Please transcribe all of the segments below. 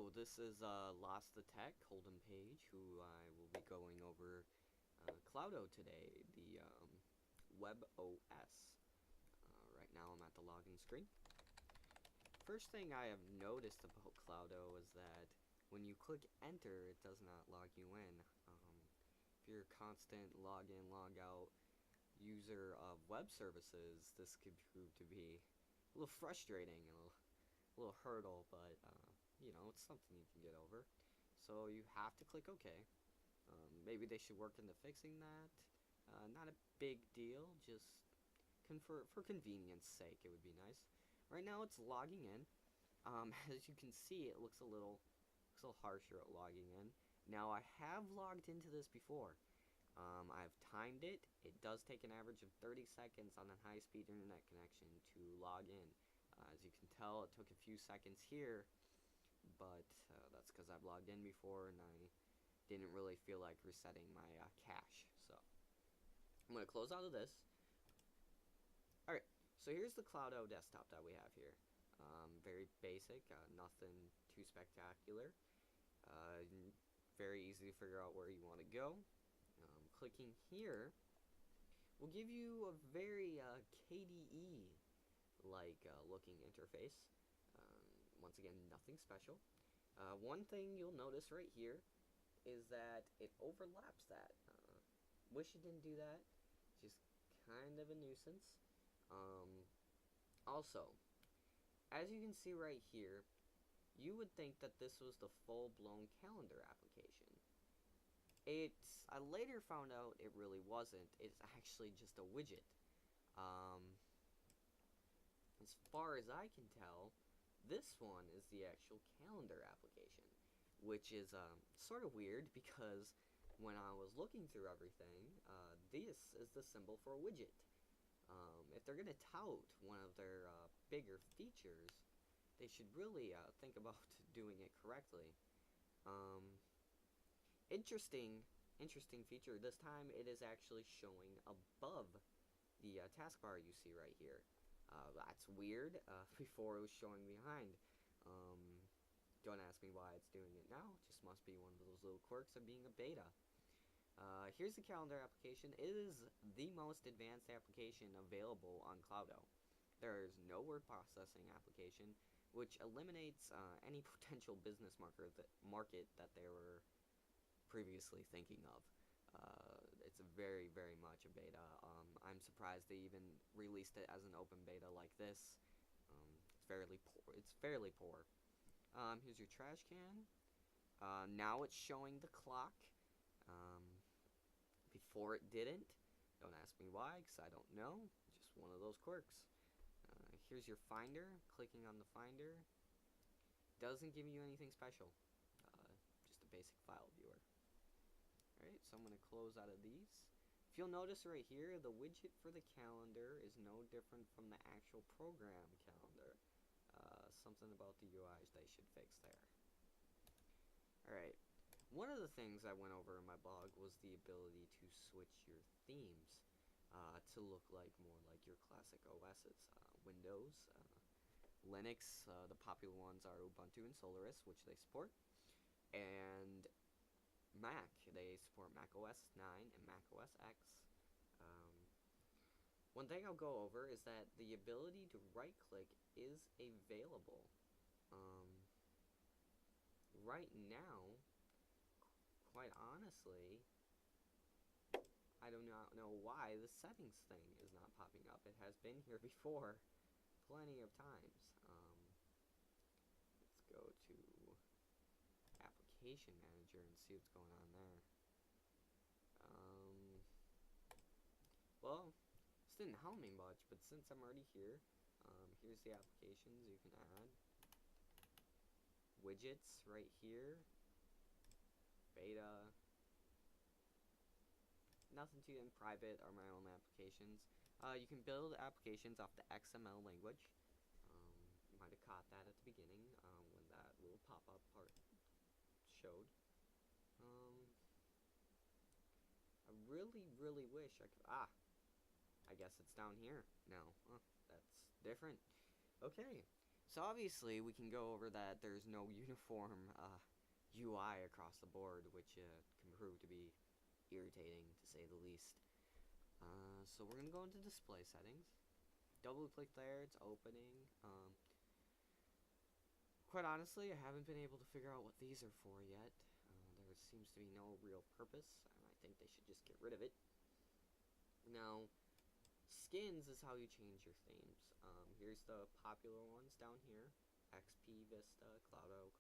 So this is Lost the Tech, Holden Page, who I will be going over Cloudo today, the web OS. Right now I'm at the login screen. First thing I have noticed about Cloudo is that when you click enter, it does not log you in. If you're a constant log in, log out user of web services, this could prove to be a little frustrating and a little hurdle, but you know, it's something you can get over. So you have to click OK. Maybe they should work into fixing that. Not a big deal, just for convenience sake, it would be nice. Right now it's logging in. As you can see, it looks a little harsher at logging in. Now I have logged into this before. I've timed it. It does take an average of 30 seconds on a high-speed internet connection to log in. As you can tell, it took a few seconds here, but that's because I've logged in before and I didn't really feel like resetting my cache. So I'm going to close out of this. Alright, so here's the Cloudo desktop that we have here. Very basic, nothing too spectacular. Very easy to figure out where you want to go. Clicking here will give you a very KDE like looking interface. Once again, nothing special. One thing you'll notice right here is that it overlaps that. Wish it didn't do that. Just kind of a nuisance. Also, as you can see right here, you would think that this was the full-blown calendar application. I later found out it really wasn't. It's actually just a widget. As far as I can tell, this one is the actual calendar application, which is sort of weird because when I was looking through everything, this is the symbol for a widget. If they're going to tout one of their bigger features, they should really think about doing it correctly. Interesting feature. This time it is actually showing above the taskbar you see right here. That's weird. Before it was showing behind. Don't ask me why it's doing it now. It just must be one of those little quirks of being a beta. Here's the calendar application. It is the most advanced application available on Cloudo. There is no word processing application, which eliminates any potential business market that they were previously thinking of. It's very, very much a beta. I'm surprised they even released it as an open beta like this. It's fairly poor. Here's your trash can. Now it's showing the clock. Before it didn't. Don't ask me why, because I don't know. Just one of those quirks. Here's your finder. Clicking on the finder doesn't give you anything special. Just a basic file viewer. Alright, so I'm going to close out of these. If you'll notice right here, the widget for the calendar is no different from the actual program calendar. Something about the UIs they should fix there. Alright, one of the things I went over in my blog was the ability to switch your themes to look like more like your classic OSs. Windows, Linux, the popular ones are Ubuntu and Solaris, which they support, and Mac, they support Mac OS 9 and Mac OS X. One thing I'll go over is that the ability to right-click is available. Right now, quite honestly, I do not know why the settings thing is not popping up. It has been here before plenty of times. Let's go to Application Manager and see what's going on there. Well, this didn't help me much, but since I'm already here, here's the applications you can add. Widgets right here. Beta. Nothing too in private are my own applications. You can build applications off the XML language. You might have caught that at the beginning when that little pop-up part showed. I really wish I could. I guess it's down here now. That's different. Okay, So obviously we can go over that there's no uniform UI across the board, which can prove to be irritating to say the least. So we're gonna go into display settings. Double click there, it's opening. Quite honestly, I haven't been able to figure out what these are for yet. There seems to be no real purpose, and I think they should just get rid of it. Now, skins is how you change your themes. Here's the popular ones down here: XP, Vista, Cloudo,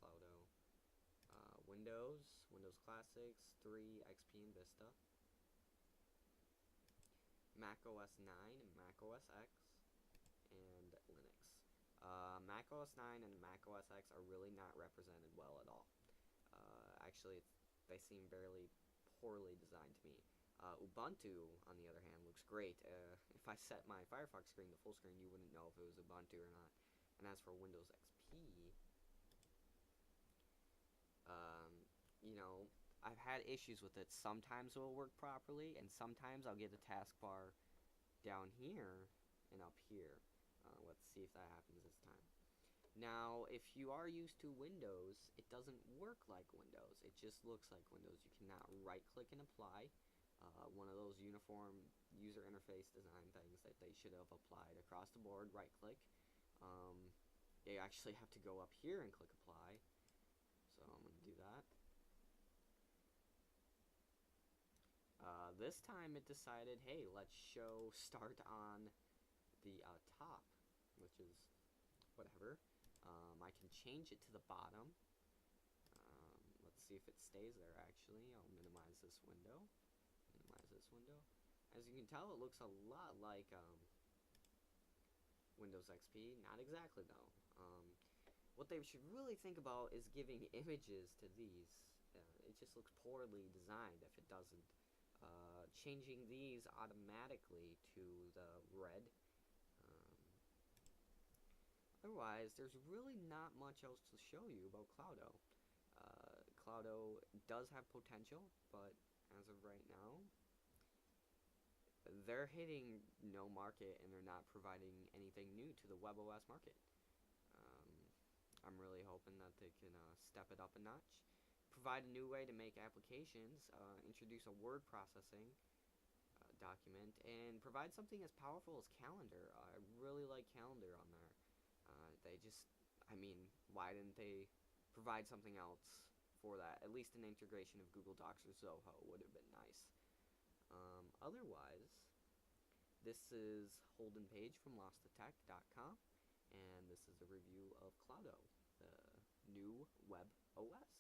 Windows, Windows Classics, 3, XP, and Vista. Mac OS 9 and Mac OS X, and Linux. Mac OS 9 and Mac OS X are really not represented well at all. Actually, they seem fairly poorly designed to me. Ubuntu, on the other hand, looks great. If I set my Firefox screen to full screen, you wouldn't know if it was Ubuntu or not. And as for Windows XP, you know, I've had issues with it. Sometimes it will work properly, and sometimes I'll get a taskbar down here and up here. Let's see if that happens this time. Now, if you are used to Windows, it doesn't work like Windows. It just looks like Windows. You cannot right-click and apply. One of those uniform user interface design things that they should have applied across the board, right-click. You actually have to go up here and click apply. So I'm going to do that. This time it decided, hey, let's show start on the top, which is whatever. I can change it to the bottom. Let's see if it stays there actually. I'll minimize this window. As you can tell, it looks a lot like Windows XP. Not exactly though. What they should really think about is giving images to these. It just looks poorly designed if it doesn't. Changing these automatically to the red. Otherwise, there's really not much else to show you about Cloudo. Cloudo does have potential, but as of right now, they're hitting no market and they're not providing anything new to the WebOS market. I'm really hoping that they can step it up a notch, provide a new way to make applications, introduce a word processing document, and provide something as powerful as Calendar. I really like Calendar on there. Why didn't they provide something else for that? At least an integration of Google Docs or Zoho would have been nice. Otherwise, this is Holden Page from LostToTech.com, and this is a review of Cloudo, the new web OS.